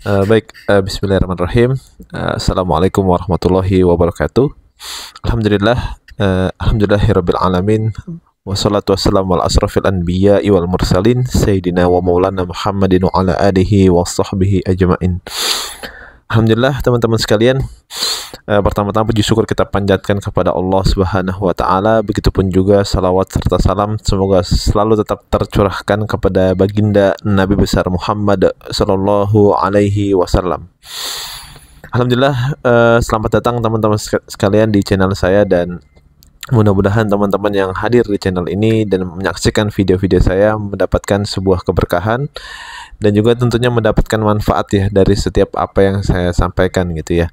Bismillahirrahmanirrahim. Assalamualaikum warahmatullahi wabarakatuh. Alhamdulillah, alhamdulillahirabbil alamin. Wassalatu wassalamu ala asrafil anbiya'i wal mursalin sayyidina wa maulana Muhammadin wa ala alihi wa sahbihi ajmain. Alhamdulillah teman-teman sekalian, pertama-tama puji syukur kita panjatkan kepada Allah Subhanahu wa taala, begitupun juga salawat serta salam semoga selalu tetap tercurahkan kepada baginda Nabi besar Muhammad sallallahu alaihi wasallam. Alhamdulillah, selamat datang teman-teman sekalian di channel saya, dan mudah-mudahan teman-teman yang hadir di channel ini dan menyaksikan video-video saya mendapatkan sebuah keberkahan dan juga tentunya mendapatkan manfaat ya dari setiap apa yang saya sampaikan gitu ya.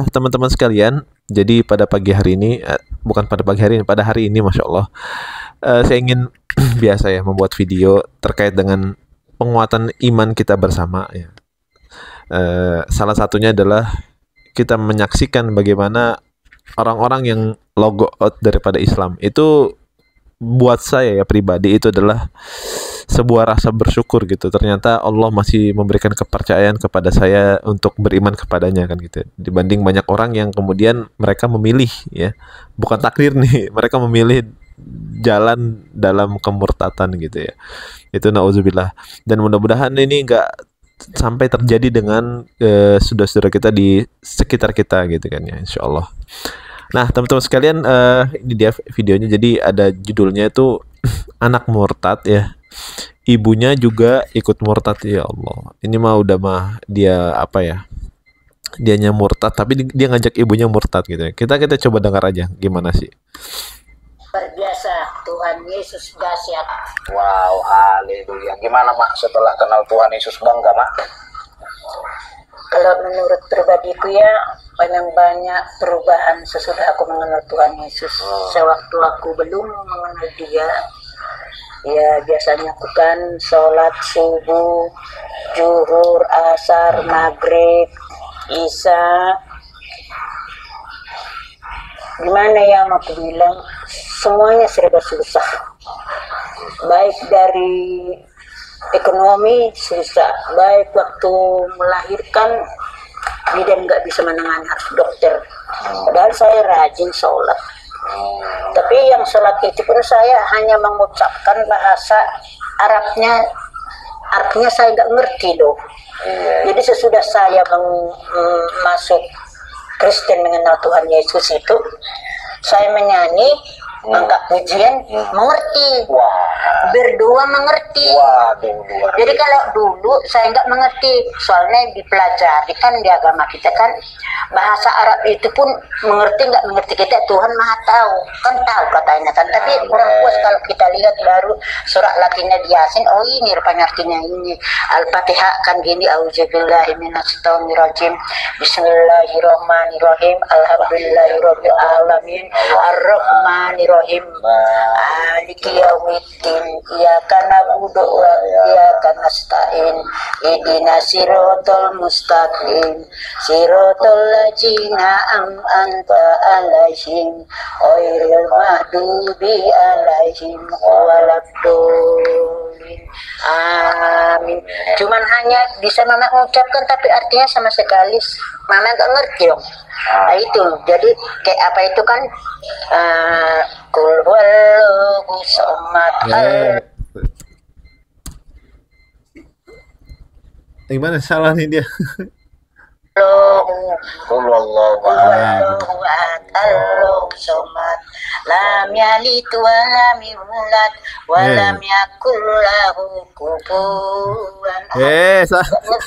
Teman-teman sekalian, jadi pada pagi hari ini, bukan pada pagi hari ini, pada hari ini Masya Allah, saya ingin biasa ya membuat video terkait dengan penguatan iman kita bersama ya. Salah satunya adalah kita menyaksikan bagaimana orang-orang yang logo out daripada Islam itu, buat saya ya pribadi, itu adalah sebuah rasa bersyukur gitu. Ternyata Allah masih memberikan kepercayaan kepada saya untuk beriman kepadanya kan gitu, dibanding banyak orang yang kemudian mereka memilih ya, bukan takdir nih, mereka memilih jalan dalam kemurtatan gitu ya. Itu nauzubillah, dan mudah-mudahan ini enggak sampai terjadi dengan saudara-saudara kita di sekitar kita gitu kan ya, insyaallah. Nah teman-teman sekalian, ini dia videonya. Jadi ada judulnya itu anak murtad ya, ibunya juga ikut murtad. Ya Allah, ini mah udah mah dia apa ya, dianya murtad tapi dia ngajak ibunya murtad gitu ya. Kita coba dengar aja gimana sih. Luar biasa, Tuhan Yesus dahsyat. Wow, haleluya. Gimana Mak setelah kenal Tuhan Yesus, bangga Mak? Kalau menurut pribadiku ya, memang banyak perubahan sesudah aku mengenal Tuhan Yesus. Sewaktu aku belum mengenal Dia, ya biasanya aku kan sholat subuh, zuhur, asar, maghrib, isya. Gimana ya aku bilang, semuanya serba susah. Baik dari ekonomi susah, baik waktu melahirkan bidan nggak bisa menangani, harus dokter. Padahal saya rajin sholat, tapi yang sholat itu pun saya hanya mengucapkan bahasa Arabnya, artinya saya nggak ngerti loh. Jadi sesudah saya masuk Kristen, mengenal Tuhan Yesus itu, saya menyanyi, angkat pujian, mengerti, berdoa mengerti. Jadi kalau dulu saya nggak mengerti, soalnya dipelajari kan di agama kita kan bahasa Arab itu pun mengerti nggak mengerti kita, Tuhan Maha tahu, kan tahu katanya kan. Tapi kurang puas kalau kita lihat baru surat Latinnya di Yasin, oh ini rupanya artinya ini. Al-Fatihah kan gini, auzubillahi minasyaitonirrajim, bismillahirrahmanirrahim, alhamdulillahirabbil alamin, arrahmanirrahim, maliki yaumiddin, iyyaka na'budu wa iyyaka nasta'in, ihdinas siratal mustaqim, siratal ladzina an'amta 'alaihim ghairil maghdubi 'alaihim waladdallin. Amin. Cuman hanya bisa Mama ucapkan, tapi artinya sama sekali Mama nggak ngerti dong. Nah itu, jadi kayak apa itu kan, kul huwallahu samad. Gimana salah nih dia? Allahu samad, lam yalid wa lam yulad wa lam yakul lahu kufuwan ahad.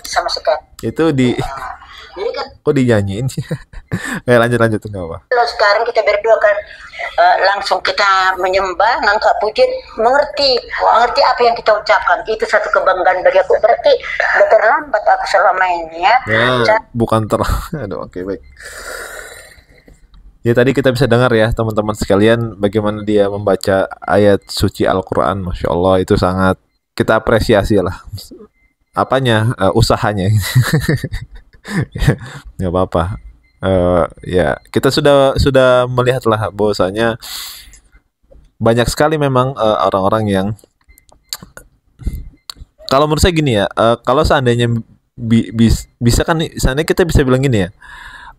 Sama sekali. Itu di Jadi kan kok dinyanyiin sih? Lanjut nggak apa. kalau sekarang kita berdoa kan, langsung kita menyembah, ngangkat pujian, mengerti apa yang kita ucapkan. Itu satu kebanggaan bagi aku. Berarti udah terlambat aku selama ini ya. Bukan aduh, oke, baik. Ya tadi kita bisa dengar ya teman-teman sekalian, bagaimana dia membaca ayat suci Al-Quran. Masya Allah, itu sangat kita apresiasi lah. Apanya? Usahanya. Nggak apa-apa. Ya kita sudah melihatlah bahwasanya banyak sekali memang orang-orang yang kalau menurut saya gini ya, kalau seandainya bisa kan, seandainya kita bisa bilang gini ya,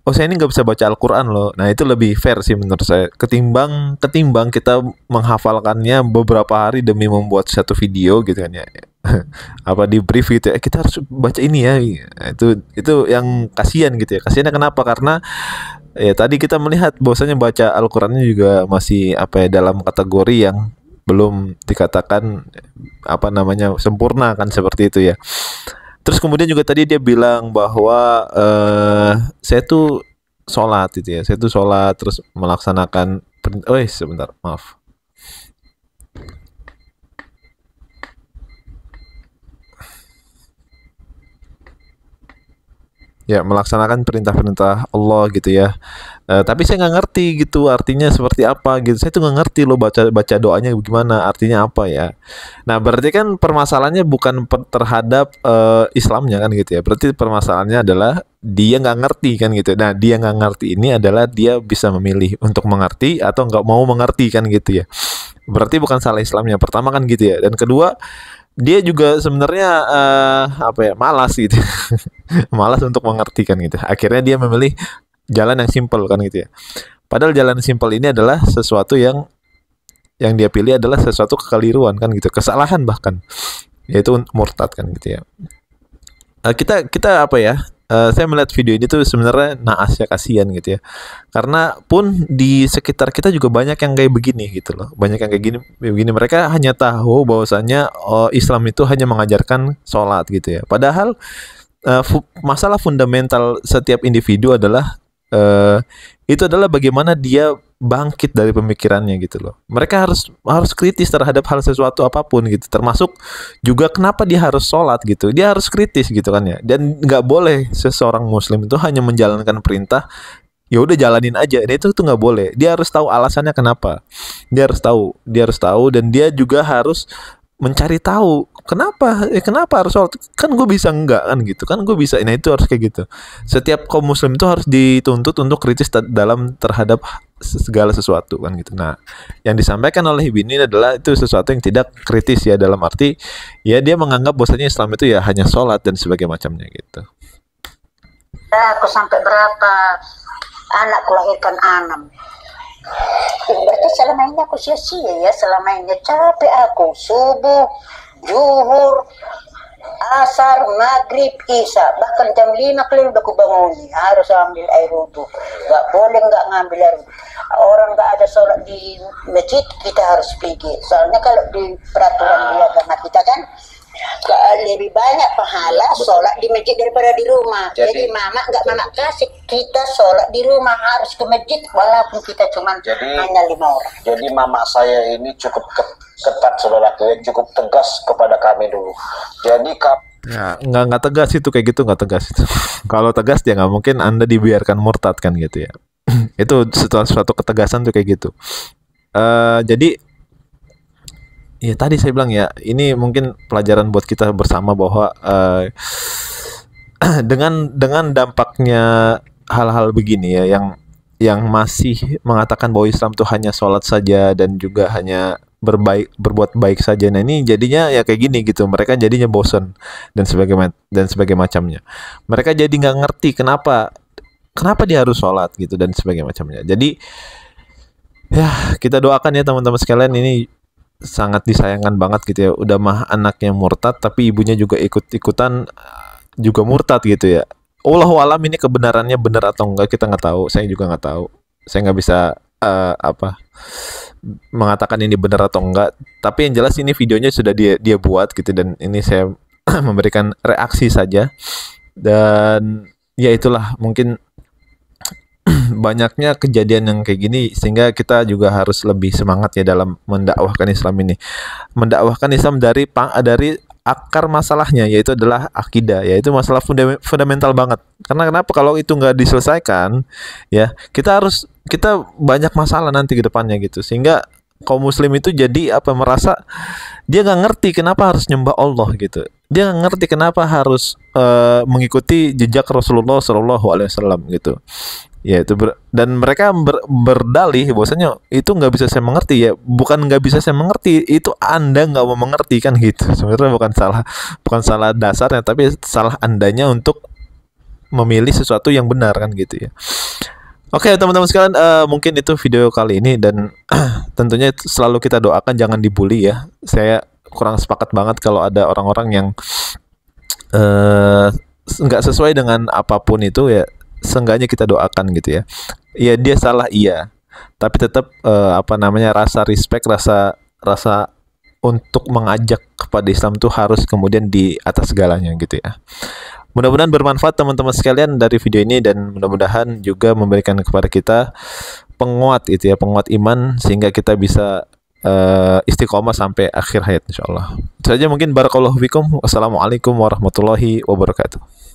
oh saya ini nggak bisa baca Al-Quran loh. Nah itu lebih fair sih menurut saya. Ketimbang kita menghafalkannya beberapa hari demi membuat satu video gitu kan ya. Apa di brief gitu ya, kita harus baca ini ya. Nah, itu yang kasihan gitu ya. Kasihannya kenapa? Karena ya tadi kita melihat bahwasanya baca Al-Qurannya juga masih apa ya, dalam kategori yang belum dikatakan apa namanya sempurna kan, seperti itu ya. Terus kemudian juga tadi dia bilang bahwa saya tuh sholat gitu ya, saya tuh sholat terus melaksanakan. Oh sebentar, maaf. Ya, melaksanakan perintah-perintah Allah gitu ya. Tapi saya nggak ngerti gitu artinya seperti apa gitu. Saya tuh nggak ngerti loh baca doanya gimana, artinya apa ya. Nah berarti kan permasalahannya bukan terhadap Islamnya kan gitu ya. Berarti permasalahannya adalah dia nggak ngerti kan gitu. Nah dia nggak ngerti ini adalah dia bisa memilih untuk mengerti atau nggak mau mengerti kan gitu ya. Berarti bukan salah Islamnya. Pertama kan gitu ya. Dan kedua, dia juga sebenarnya apa ya, malas gitu. Malas untuk mengerti kan gitu. Akhirnya dia memilih jalan yang simpel kan gitu ya. Padahal jalan simpel ini adalah sesuatu yang dia pilih adalah sesuatu kekeliruan kan gitu, kesalahan bahkan, yaitu murtad kan gitu ya. Kita apa ya? Saya melihat video ini tuh sebenarnya naas ya, kasihan gitu ya. Karena pun di sekitar kita juga banyak yang kayak begini gitu loh. Banyak yang kayak begini. Mereka hanya tahu bahwasanya Islam itu hanya mengajarkan sholat gitu ya. Padahal masalah fundamental setiap individu adalah itu adalah bagaimana dia bangkit dari pemikirannya gitu loh. Mereka harus kritis terhadap hal sesuatu apapun gitu, termasuk juga kenapa dia harus sholat gitu. Dia harus kritis gitu kan ya. Dan nggak boleh seseorang muslim itu hanya menjalankan perintah, ya udah jalanin aja. Dan itu tuh nggak boleh. Dia harus tahu alasannya kenapa. Dia harus tahu dan dia juga harus mencari tahu kenapa harus sholat, kan gue bisa enggak kan gitu kan, gue bisa. Nah itu harus kayak gitu. Setiap kaum muslim itu harus dituntut untuk kritis dalam terhadap segala sesuatu kan gitu. Nah yang disampaikan oleh Ibn ini adalah itu sesuatu yang tidak kritis ya, dalam arti ya dia menganggap bahwasanya Islam itu ya hanya sholat dan sebagainya macamnya gitu. Aku sampai berapa anak kulahirkan 6. Berarti selama ini aku sia-sia ya, selama ini capek aku. Subuh, zuhur, asar, maghrib, isya, bahkan jam 5 kali udah aku bangun, harus ambil air wudhu. Gak boleh nggak ngambil air wudhu. Orang nggak ada sholat di masjid, kita harus pergi. Soalnya kalau di peraturan di agama kita kan lebih banyak pahala sholat di masjid daripada di rumah. Jadi mama kasih kita sholat di rumah, harus ke masjid walaupun kita cuma hanya 5 orang. Jadi mama saya ini cukup ketat, saudaraku, cukup tegas kepada kami dulu. Jadi ya nggak tegas itu, kayak gitu nggak tegas itu. Kalau tegas dia nggak mungkin Anda dibiarkan murtad kan gitu ya. Itu suatu ketegasan tuh kayak gitu. Jadi ya tadi saya bilang ya, ini mungkin pelajaran buat kita bersama bahwa dengan dampaknya hal-hal begini ya, yang masih mengatakan bahwa Islam tuh hanya sholat saja dan juga hanya berbuat baik saja. Nah ini jadinya ya kayak gini gitu. Mereka jadinya bosan dan sebagainya macamnya. Mereka jadi nggak ngerti kenapa dia harus sholat gitu dan sebagainya macamnya. Jadi ya kita doakan ya teman-teman sekalian, ini sangat disayangkan banget gitu ya. Udah mah anaknya murtad tapi ibunya juga ikut-ikutan juga murtad gitu ya. Wallahu alam ini kebenarannya benar atau enggak kita nggak tahu. Saya juga nggak tahu. Saya nggak bisa mengatakan ini benar atau enggak. Tapi yang jelas ini videonya sudah dia buat gitu, dan ini saya memberikan reaksi saja. Dan ya itulah mungkin banyaknya kejadian yang kayak gini sehingga kita juga harus lebih semangat ya dalam mendakwahkan Islam ini. Mendakwahkan Islam dari akar masalahnya, yaitu adalah akidah, yaitu masalah fundamental banget. Karena kenapa, kalau itu nggak diselesaikan ya, kita banyak masalah nanti ke depannya gitu. Sehingga kaum muslim itu jadi merasa dia nggak ngerti kenapa harus nyembah Allah gitu. Dia nggak ngerti kenapa harus mengikuti jejak Rasulullah SAW gitu. Ya itu dan mereka berdalih bahwasanya itu nggak bisa saya mengerti ya, bukan nggak bisa saya mengerti, itu Anda nggak mau mengerti kan gitu. Sebenarnya bukan salah dasarnya, tapi salah Andanya untuk memilih sesuatu yang benar kan gitu ya. Oke teman-teman sekalian, mungkin itu video kali ini, dan tentunya selalu kita doakan jangan dibully ya. Saya kurang sepakat banget kalau ada orang-orang yang nggak sesuai dengan apapun itu ya. Seenggaknya kita doakan gitu ya. Ya dia salah iya, tapi tetap rasa respect, rasa untuk mengajak kepada Islam tuh harus kemudian di atas segalanya gitu ya. Mudah-mudahan bermanfaat teman-teman sekalian dari video ini, dan mudah-mudahan juga memberikan kepada kita penguat itu ya, penguat iman sehingga kita bisa istiqomah sampai akhir hayat insyaallah. Itu saja mungkin, barakallahu fikum. Wassalamualaikum warahmatullahi wabarakatuh.